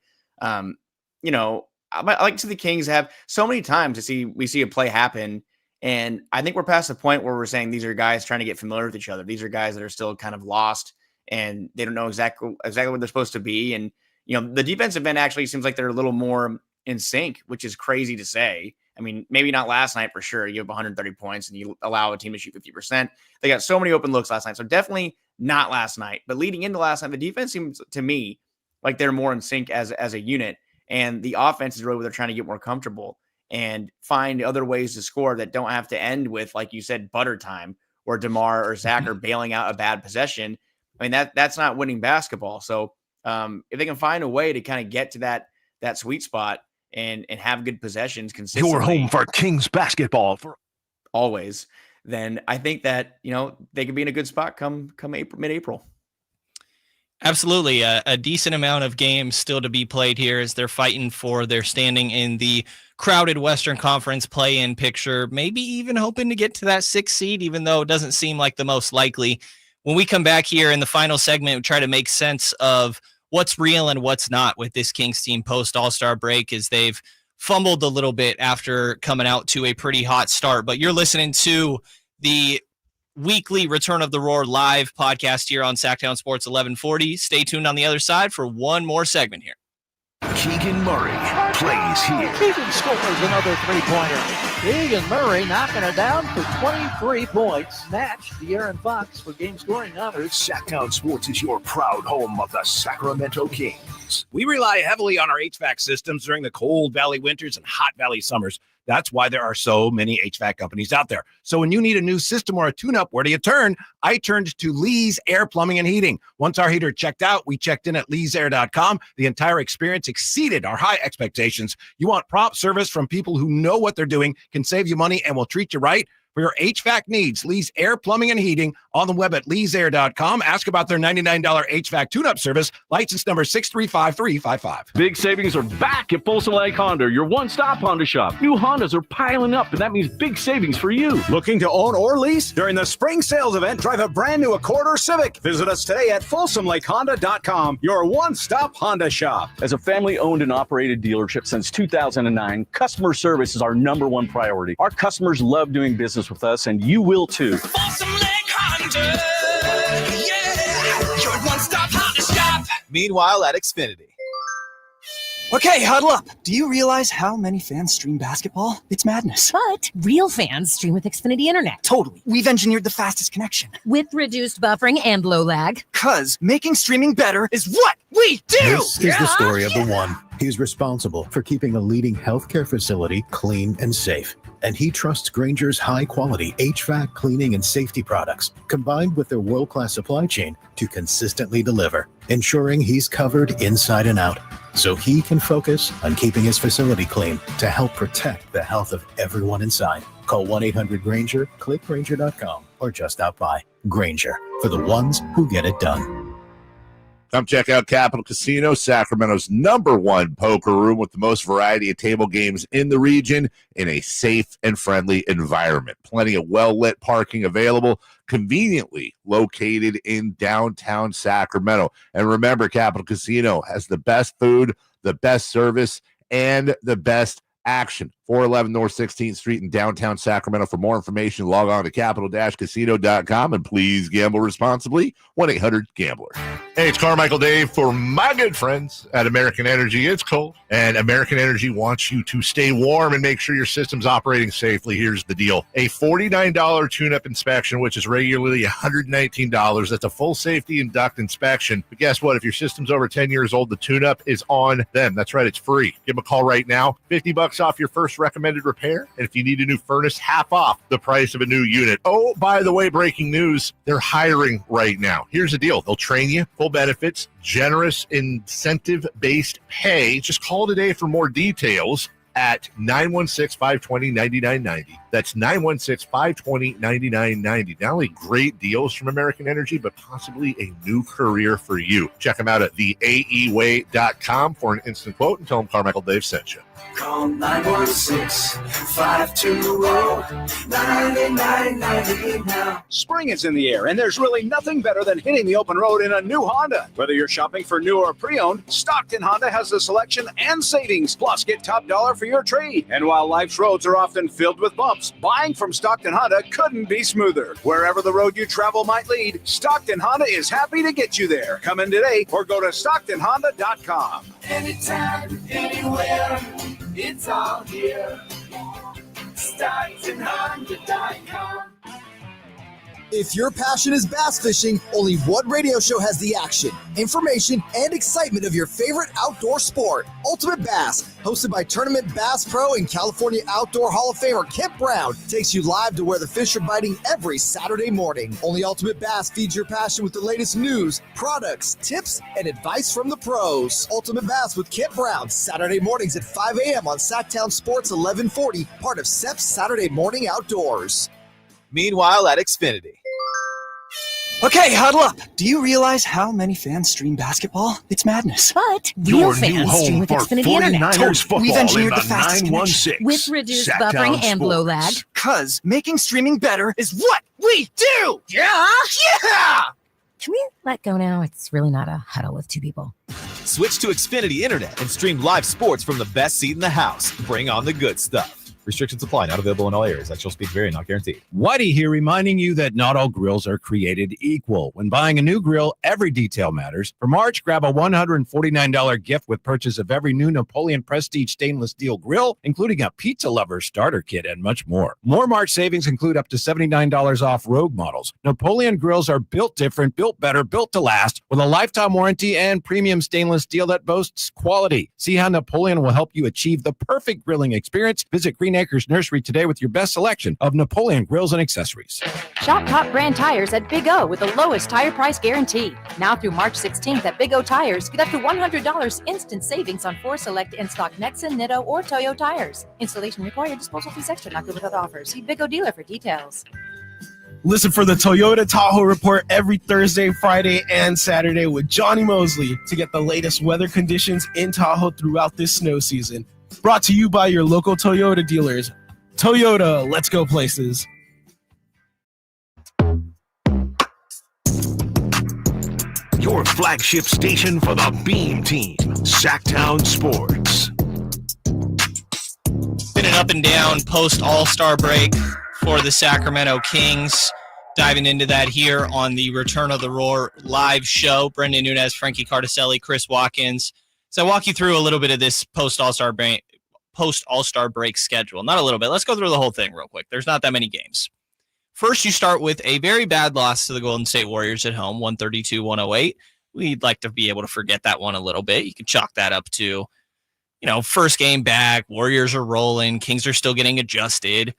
you know, I like to see the Kings have so many times we see a play happen. And I think we're past the point where we're saying these are guys trying to get familiar with each other. These are guys that are still kind of lost and they don't know exactly what they're supposed to be. And, you know, the defensive end actually seems like they're a little more in sync, which is crazy to say. I mean, maybe not last night for sure. You have 130 points and you allow a team to shoot 50%. They got so many open looks last night. So definitely not last night. But leading into last night, the defense seems to me like they're more in sync as a unit. And the offense is really where they're trying to get more comfortable and find other ways to score that don't have to end with, like you said, butter time or DeMar or Zach are bailing out a bad possession. I mean, that's not winning basketball. So if they can find a way to kind of get to that sweet spot and have good possessions consistently. Your home for Kings basketball for always. Then I think that, you know, they could be in a good spot come mid-April. Absolutely. A decent amount of games still to be played here as they're fighting for their standing in the crowded Western Conference play-in picture, maybe even hoping to get to that 6th seed, even though it doesn't seem like the most likely. When we come back here in the final segment, we try to make sense of what's real and what's not with this Kings team post All-Star break, as they've fumbled a little bit after coming out to a pretty hot start. But you're listening to the weekly Return of the Roar live podcast here on Sacktown Sports 1140. Stay tuned on the other side for one more segment here. Keegan Murray plays here. Keegan scores another three-pointer. Keegan Murray knocking it down for 23 points. Snatched De'Aaron Fox for game scoring honors. Sacktown Sports is your proud home of the Sacramento Kings. We rely heavily on our HVAC systems during the cold valley winters and hot valley summers That's why there are so many HVAC companies out there. So when you need a new system or a tune-up, where do you turn? I turned to Lee's Air Plumbing and Heating. Once our heater checked out, we checked in at leesair.com. The entire experience exceeded our high expectations. You want prompt service from people who know what they're doing, can save you money, and will treat you right. For your HVAC needs, Lee's Air Plumbing and Heating, on the web at leesair.com. Ask about their $99 HVAC tune-up service, license number 635355. Big savings are back at Folsom Lake Honda, your one-stop Honda shop. New Hondas are piling up, and that means big savings for you. Looking to own or lease? During the spring sales event, drive a brand new Accord or Civic. Visit us today at folsomlakehonda.com, your one-stop Honda shop. As a family-owned and operated dealership since 2009, customer service is our number one priority. Our customers love doing business with us, and you will too. Folsom Lake Honda, yeah, your one-stop Honda shop. Meanwhile, at Xfinity. Okay, huddle up. Do you realize how many fans stream basketball? It's madness. But real fans stream with Xfinity Internet. Totally. We've engineered the fastest connection. With reduced buffering and low lag. 'Cause making streaming better is what we do! This is the story of the one. He's responsible for keeping a leading healthcare facility clean and safe. And he trusts Grainger's high-quality HVAC cleaning and safety products, combined with their world-class supply chain, to consistently deliver, ensuring he's covered inside and out, so he can focus on keeping his facility clean to help protect the health of everyone inside. Call 1-800-GRAINGER, click Grainger.com, or just stop by. Grainger, for the ones who get it done. Come check out Capital Casino, Sacramento's #1 poker room with the most variety of table games in the region in a safe and friendly environment. Plenty of well-lit parking available, conveniently located in downtown Sacramento. And remember, Capital Casino has the best food, the best service, and the best action. 411 North 16th Street in downtown Sacramento. For more information, log on to capital-casino.com, and please gamble responsibly. 1-800-GAMBLER. Hey, it's Carmichael Dave for my good friends at American Energy. It's cold, and American Energy wants you to stay warm and make sure your system's operating safely. Here's the deal. A $49 tune-up inspection, which is regularly $119. That's a full safety and duct inspection. But guess what? If your system's over 10 years old, the tune-up is on them. That's right. It's free. Give them a call right now. $50 off your first recommended repair. And if you need a new furnace, half off the price of a new unit. Oh, by the way, breaking news, they're hiring right now. Here's the deal. They'll train you, full benefits, generous incentive-based pay. Just call today for more details at 916-520-9990. That's 916-520-9990. Not only great deals from American Energy, but possibly a new career for you. Check them out at theaeway.com for an instant quote and tell them Carmichael Dave sent you. Call 916-520-9990 now. Spring is in the air, and there's really nothing better than hitting the open road in a new Honda. Whether you're shopping for new or pre-owned, Stockton Honda has the selection and savings. Plus, get top dollar for your trade. And while life's roads are often filled with bumps, buying from Stockton Honda couldn't be smoother. Wherever the road you travel might lead, Stockton Honda is happy to get you there. Come in today or go to StocktonHonda.com. Anytime, anywhere, it's all here. StocktonHonda.com. If your passion is bass fishing, only one radio show has the action, information, and excitement of your favorite outdoor sport. Ultimate Bass, hosted by Tournament Bass Pro and California Outdoor Hall of Famer Kent Brown, takes you live to where the fish are biting every Saturday morning. Only Ultimate Bass feeds your passion with the latest news, products, tips, and advice from the pros. Ultimate Bass with Kent Brown, Saturday mornings at 5 a.m. on Sacktown Sports 1140, part of SEP's Saturday Morning Outdoors. Meanwhile, at Xfinity. Okay, huddle up. Do you realize how many fans stream basketball? It's madness. But real fans stream with Xfinity Internet. Totally. We've engineered the fastest connection. With reduced buffering and low lag. 'Cause making streaming better is what we do! Yeah! Yeah! Can we let go now? It's really not a huddle with two people. Switch to Xfinity Internet and stream live sports from the best seat in the house. Bring on the good stuff. Restrictions apply. Not available in all areas. Actual speed vary. Not guaranteed. Whitey here, reminding you that not all grills are created equal. When buying a new grill, every detail matters. For March, grab a $149 gift with purchase of every new Napoleon Prestige stainless steel grill, including a pizza lover starter kit and much more. More March savings include up to $79 off Rogue models. Napoleon grills are built different, built better, built to last, with a lifetime warranty and premium stainless steel that boasts quality. See how Napoleon will help you achieve the perfect grilling experience. Visit Green Green Acres Nursery today with your best selection of Napoleon grills and accessories. Shop top brand tires at Big O with the lowest tire price guarantee. Now through March 16th at Big O Tires, get up to $100 instant savings on 4 select in-stock Nexen, Nitto, or Toyo tires. Installation required. Disposal fees extra. Not good with other offers. See Big O dealer for details. Listen for the Toyota Tahoe Report every Thursday, Friday, and Saturday with Johnny Mosley to get the latest weather conditions in Tahoe throughout this snow season. Brought to you by your local Toyota dealers. Toyota, let's go places. Your flagship station for the Beam Team, Sacktown Sports. Been an up and down post All-Star break for the Sacramento Kings. Diving into that here on the Return of the Roar live show. Brenden Nunes, Frankie Cartoscelli, Chris Watkins. So I walk you through a little bit of this post All-Star break schedule. Not a little bit. Let's go through the whole thing real quick. There's not that many games. First, you start with a very bad loss to the Golden State Warriors at home, 132-108. We'd like to be able to forget that one a little bit. You can chalk that up to, first game back, Warriors are rolling, Kings are still getting adjusted.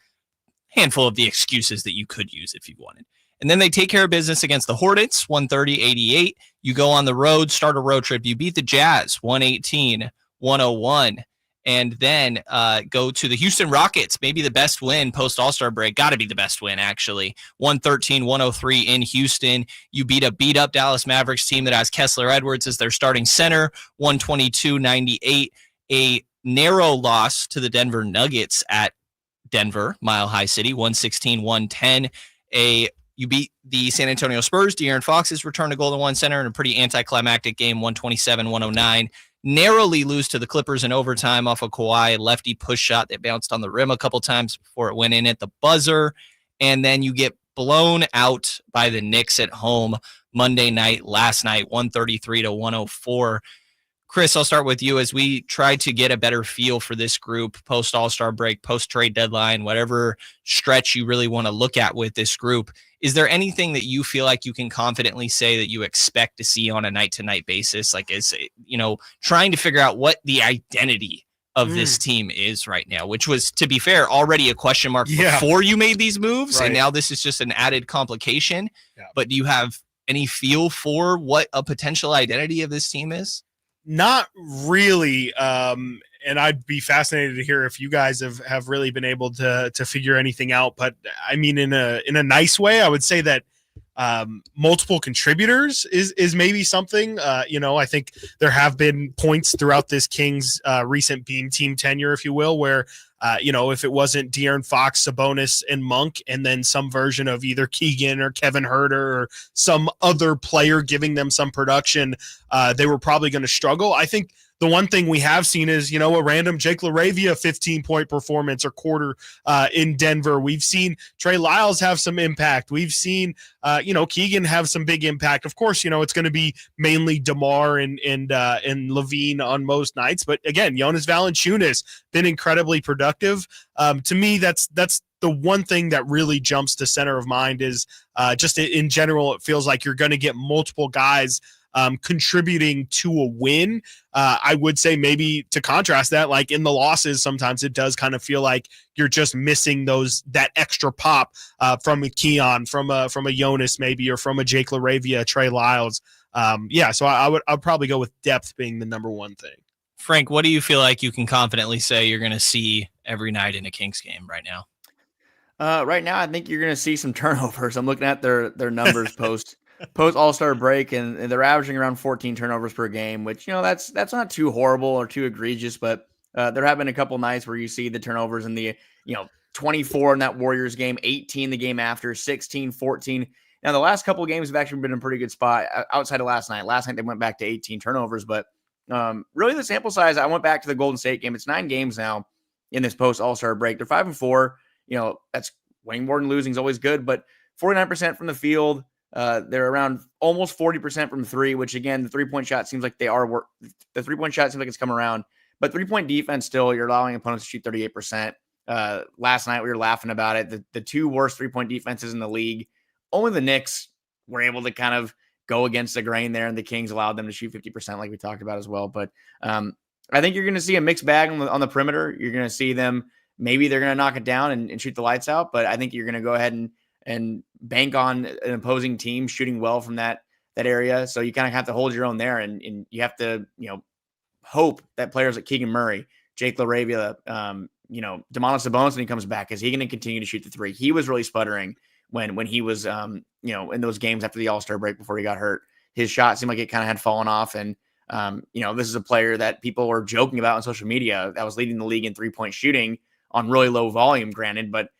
Handful of the excuses that you could use if you wanted. And then they take care of business against the Hornets, 130-88. You go on the road, start a road trip. You beat the Jazz, 118-101. And then go to the Houston Rockets, maybe the best win post All-Star break. Got to be the best win, actually. 113-103 in Houston. You beat a beat-up Dallas Mavericks team that has Kessler Edwards as their starting center, 122-98. A narrow loss to the Denver Nuggets at Denver, Mile High City, 116-110. You beat the San Antonio Spurs, De'Aaron Fox's return to Golden One Center in a pretty anticlimactic game, 127-109. Narrowly lose to the Clippers in overtime off a Kawhi lefty push shot that bounced on the rim a couple times before it went in at the buzzer. And then you get blown out by the Knicks at home Monday night, last night, 133-104. Chris, I'll start with you as we try to get a better feel for this group post All-Star break, post trade deadline, whatever stretch you really want to look at with this group. Is there anything that you feel like you can confidently say that you expect to see on a night-to-night basis? Like, trying to figure out what the identity of this team is right now, which was, to be fair, already a question mark before you made these moves. Right. And now this is just an added complication. Yeah. But do you have any feel for what a potential identity of this team is? Not really. And I'd be fascinated to hear if you guys have really been able to figure anything out. But I mean, in a nice way, I would say that multiple contributors is maybe something. I think there have been points throughout this Kings recent Beam Team tenure, if you will, where if it wasn't De'Aaron Fox, Sabonis, and Monk, and then some version of either Keegan or Kevin Huerter or some other player giving them some production, they were probably going to struggle. I think the one thing we have seen is, a random Jake LaRavia 15-point performance or quarter in Denver. We've seen Trey Lyles have some impact. We've seen, Keegan have some big impact. Of course, it's going to be mainly DeMar and Levine on most nights. But again, Jonas Valanciunas been incredibly productive. To me, that's the one thing that really jumps to center of mind is just in general, it feels like you're going to get multiple guys contributing to a win. I would say maybe to contrast that, like in the losses, sometimes it does kind of feel like you're just missing that extra pop from a Keon, from a Jonas maybe, or from a Jake LaRavia, Trey Lyles. So I'd probably go with depth being the number one thing. Frank, what do you feel like you can confidently say you're going to see every night in a Kings game right now? Right now, I think you're going to see some turnovers. I'm looking at their numbers post All-Star break, and they're averaging around 14 turnovers per game, which, that's not too horrible or too egregious, but there have been a couple nights where you see the turnovers in the, 24 in that Warriors game, 18 the game after, 16, 14. Now, the last couple of games have actually been in a pretty good spot outside of last night. Last night, they went back to 18 turnovers, but really the sample size, I went back to the Golden State game. It's 9 games now in this post-All-Star break. They're 5-4. That's winning more than losing is always good, but 49% from the field. They're around almost 40% from three, which again, the 3-point shot seems like the 3-point shot seems like it's come around, but 3-point defense still, you're allowing opponents to shoot 38%. Last night we were laughing about it. The two worst 3-point defenses in the league. Only the Knicks were able to kind of go against the grain there, and the Kings allowed them to shoot 50% like we talked about as well. But I think you're going to see a mixed bag on the perimeter. You're going to see them maybe they're going to knock it down and shoot the lights out. But I think you're going to go ahead and bank on an opposing team shooting well from that area. So you kind of have to hold your own there, and you have to, hope that players like Keegan Murray, Jake LaRavia, Domantas Sabonis when he comes back, is he going to continue to shoot the three? He was really sputtering when he was, in those games after the All-Star break before he got hurt. His shot seemed like it kind of had fallen off. And, this is a player that people were joking about on social media that was leading the league in 3-point shooting on really low volume, granted, but,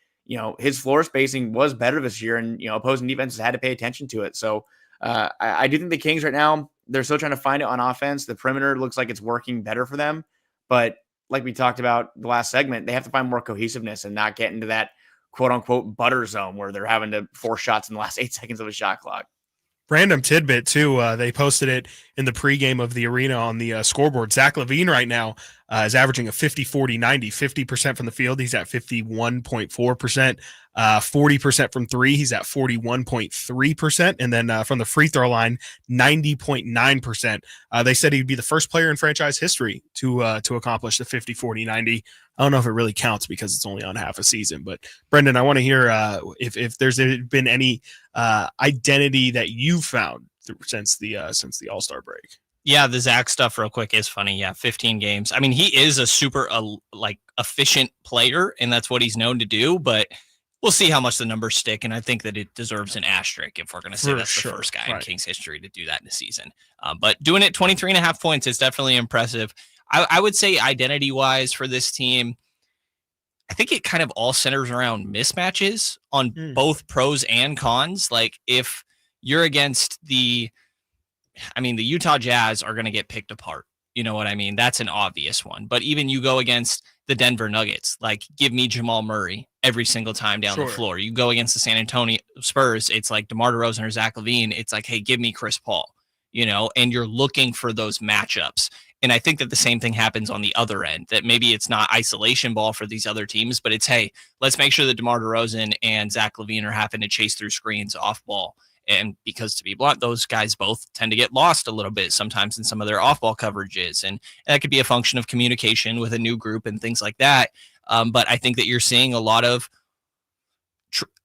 his floor spacing was better this year, and, opposing defenses had to pay attention to it. So I do think the Kings right now, they're still trying to find it on offense. The perimeter looks like it's working better for them, but like we talked about the last segment, they have to find more cohesiveness and not get into that quote unquote butter zone where they're having to force shots in the last 8 seconds of a shot clock. Random tidbit too. They posted it in the pregame of the arena on the scoreboard. Zach LaVine right now is averaging a 50-40-90, 50% from the field. He's at 51.4%, 40% from three. He's at 41.3%. And then from the free throw line, 90.9%. They said he'd be the first player in franchise history to accomplish the 50-40-90. I don't know if it really counts because it's only on half a season, but Brenden, I want to hear if there's been any identity that you've found since the All-Star break. Yeah, the Zach stuff real quick is funny. Yeah, 15 games. I mean, he is a super efficient player, and that's what he's known to do, but we'll see how much the numbers stick, and I think that it deserves an asterisk if we're going to say that's the first guy in Kings history to do that in a season. But doing it 23.5 points is definitely impressive. I would say identity-wise for this team, I think it kind of all centers around mismatches on both pros and cons. Like if you're against the Utah Jazz are going to get picked apart. You know what I mean? That's an obvious one. But even you go against the Denver Nuggets, like give me Jamal Murray every single time down the floor. You go against the San Antonio Spurs, it's like DeMar DeRozan or Zach LaVine. It's like, hey, give me Chris Paul, and you're looking for those matchups. And I think that the same thing happens on the other end, that maybe it's not isolation ball for these other teams, but it's, hey, let's make sure that DeMar DeRozan and Zach LaVine are having to chase through screens off ball. And because, to be blunt, those guys both tend to get lost a little bit sometimes in some of their off-ball coverages. And that could be a function of communication with a new group and things like that. But I think that you're seeing a lot of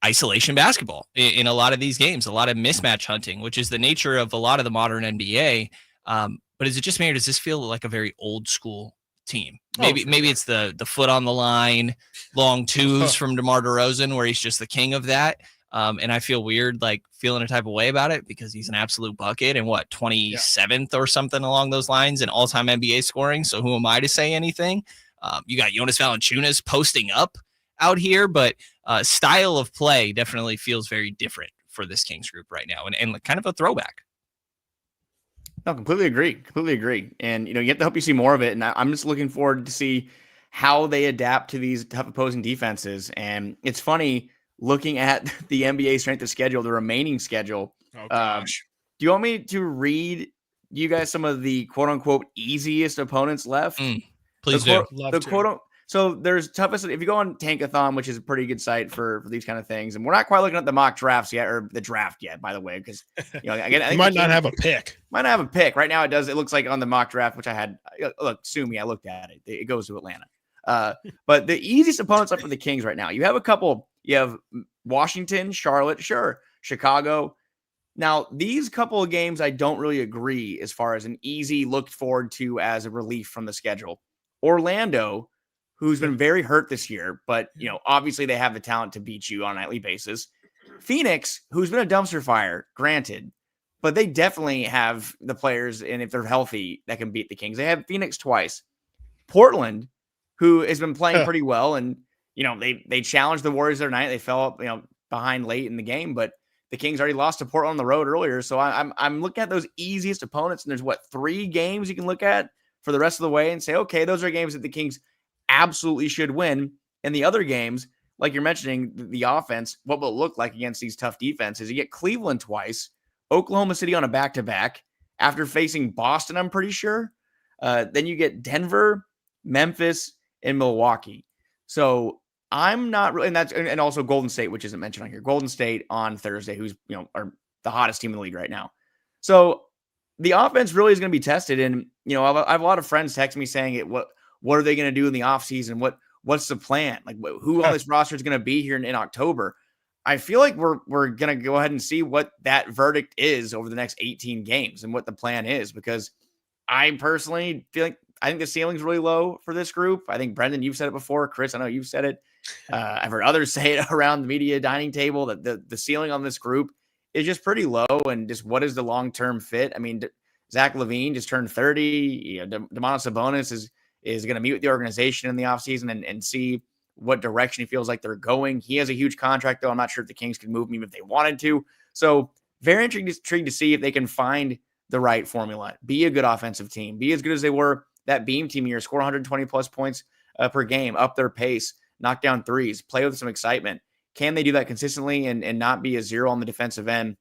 isolation basketball in a lot of these games, a lot of mismatch hunting, which is the nature of a lot of the modern NBA. But is it just me, or does this feel like a very old school team? Maybe it's the foot on the line, long twos from DeMar DeRozan, where he's just the king of that. And I feel weird, like feeling a type of way about it because he's an absolute bucket and 27th or something along those lines in all-time NBA scoring. So who am I to say anything? You got Jonas Valanciunas posting up out here, but style of play definitely feels very different for this Kings group right now, and kind of a throwback. No, completely agree. And, you have to hope you see more of it. And I'm just looking forward to see how they adapt to these tough opposing defenses. And it's funny looking at the NBA strength of schedule, the remaining schedule. Oh, gosh. Do you want me to read you guys some of the quote unquote easiest opponents left? Please do. So there's toughest. If you go on Tankathon, which is a pretty good site for these kind of things, and we're not quite looking at the mock drafts yet, or the draft yet, by the way, because again, I think might not have a pick. Might not have a pick right now. It does. It looks like on the mock draft, which I had. Look, sue me. I looked at it. It goes to Atlanta. But the easiest opponents up for the Kings right now. You have a couple. You have Washington, Charlotte, sure, Chicago. Now these couple of games, I don't really agree as far as an easy looked forward to as a relief from the schedule. Orlando, who's been very hurt this year, but obviously they have the talent to beat you on a nightly basis. Phoenix, who's been a dumpster fire, granted, but they definitely have the players, and if they're healthy, that can beat the Kings. They have Phoenix twice. Portland, who has been playing pretty well, and they challenged the Warriors the other night. They fell up behind late in the game, but the Kings already lost to Portland on the road earlier. So I'm looking at those easiest opponents, and there's 3 games you can look at for the rest of the way and say, okay, those are games that the Kings absolutely should win. And the other games, like you're mentioning, the offense, what will it look like against these tough defenses? You get Cleveland twice, Oklahoma City on a back-to-back after facing Boston, I'm pretty sure. Then you get Denver, Memphis, and Milwaukee. So I'm not really, and also Golden State, which isn't mentioned on here. Golden State on Thursday, who's are the hottest team in the league right now. So the offense really is going to be tested. And I have a lot of friends text me saying what are they going to do in the offseason? what's the plan? Like who on this roster is going to be here in October? I feel like we're going to go ahead and see what that verdict is over the next 18 games and what the plan is, because I personally feel like I think the ceiling's really low for this group. I think, Brenden, you've said it before. Chris, I know you've said it. I've heard others say it around the media dining table that the ceiling on this group is just pretty low. And just what is the long-term fit? I mean, Zach LaVine just turned 30. You know, Domantas Sabonis is going to meet with the organization in the offseason and see what direction he feels like they're going. He has a huge contract, though. I'm not sure if the Kings can move him even if they wanted to. So very intrigued to see if they can find the right formula, be a good offensive team, be as good as they were that Beam team year, score 120 plus points per game, up their pace, knock down threes, play with some excitement. Can they do that consistently and not be a zero on the defensive end?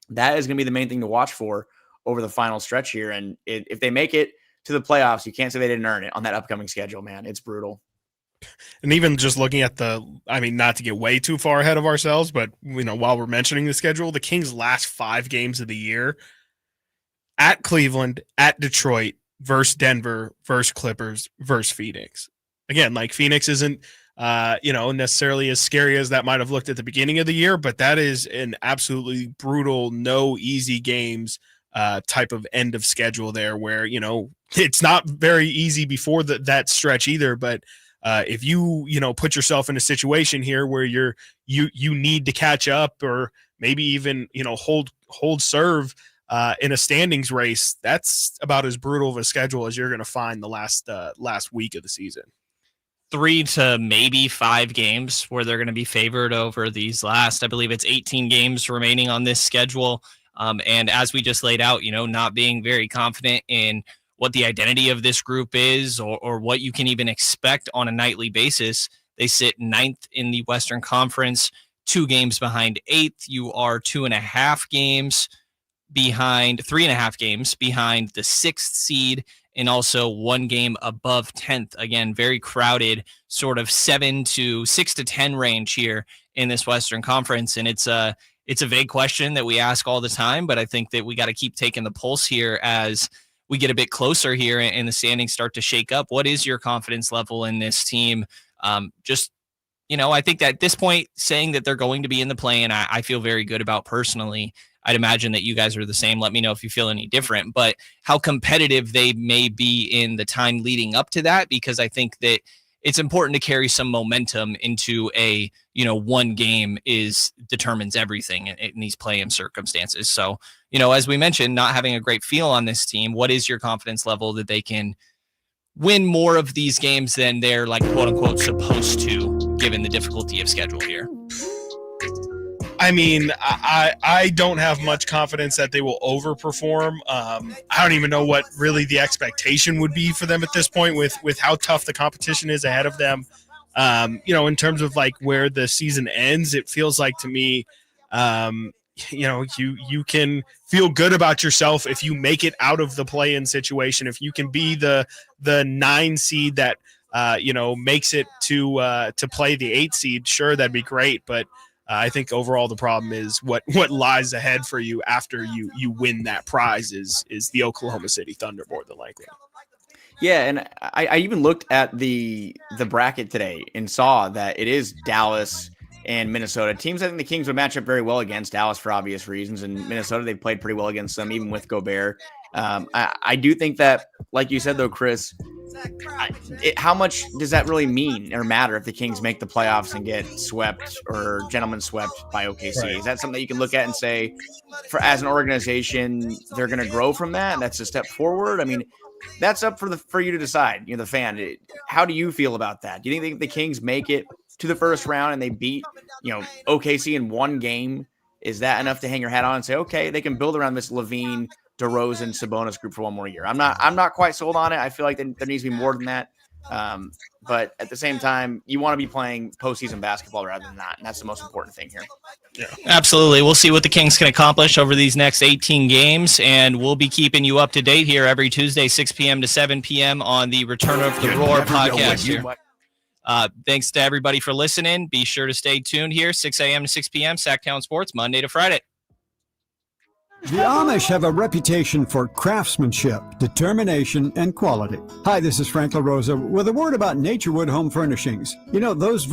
That is going to be the main thing to watch for over the final stretch here. And if they make it to the playoffs, you can't say they didn't earn it on that upcoming schedule, man. It's brutal. And even just looking at not to get way too far ahead of ourselves, but while we're mentioning the schedule, the Kings' last 5 games of the year at Cleveland, at Detroit, versus Denver, versus Clippers, versus Phoenix. Again, like Phoenix isn't necessarily as scary as that might have looked at the beginning of the year, but that is an absolutely brutal, no easy games type of end of schedule there, where it's not very easy before that stretch either, but if you put yourself in a situation here where you need to catch up, or maybe even hold serve in a standings race, that's about as brutal of a schedule as you're going to find the last week of the season. 3 to maybe 5 games where they're going to be favored over these last, I believe it's 18 games remaining on this schedule. And as we just laid out, not being very confident in what the identity of this group is, or what you can even expect on a nightly basis. They sit 9th in the Western Conference, 2 games behind 8th. You are 2.5 games behind, 3.5 games behind the 6th seed, and also 1 game above 10th. Again, very crowded, sort of 6 to 10 range here in this Western Conference. And it's a vague question that we ask all the time, but I think that we got to keep taking the pulse here as we get a bit closer here and the standings start to shake up. What is your confidence level in this team? I think that at this point, saying that they're going to be in the play-in, I feel very good about personally. I'd imagine that you guys are the same. Let me know if you feel any different, but how competitive they may be in the time leading up to that, because I think that it's important to carry some momentum into a, one game determines everything in these play-in circumstances. So, as we mentioned, not having a great feel on this team, what is your confidence level that they can win more of these games than they're like quote unquote supposed to, given the difficulty of schedule here? I mean, I don't have much confidence that they will overperform. I don't even know what really the expectation would be for them at this point with how tough the competition is ahead of them. In terms of like where the season ends, it feels like to me, you can feel good about yourself if you make it out of the play-in situation. If you can be the 9 seed that makes it to play the 8 seed, sure, that'd be great. But I think overall the problem is what lies ahead for you after you win that prize is the Oklahoma City Thunder more than likely. Yeah, and I even looked at the bracket today and saw that it is Dallas and Minnesota. Teams I think the Kings would match up very well against. Dallas for obvious reasons, and Minnesota, they've played pretty well against them, even with Gobert. I do think that, like you said, though, Chris, how much does that really mean or matter if the Kings make the playoffs and get swept or gentlemen swept by OKC? Right. Is that something that you can look at and say, as an organization, they're going to grow from that? And that's a step forward. I mean, that's up for you to decide. The fan. How do you feel about that? Do you think the Kings make it to the first round and they beat OKC in 1 game? Is that enough to hang your hat on and say, okay, they can build around this LaVine, DeRozan, Sabonis group for 1 more year? I'm not quite sold on it. I feel like there needs to be more than that. But at the same time, you want to be playing postseason basketball rather than not, and that's the most important thing here. Yeah, absolutely. We'll see what the Kings can accomplish over these next 18 games, and we'll be keeping you up to date here every Tuesday, 6 p.m. to 7 p.m. on the Return of the Roar podcast here. Thanks to everybody for listening. Be sure to stay tuned here, 6 a.m. to 6 p.m. Sacktown Sports, Monday to Friday. The Amish have a reputation for craftsmanship, determination, and quality. Hi, this is Frank LaRosa with a word about Naturewood Home Furnishings. You know, those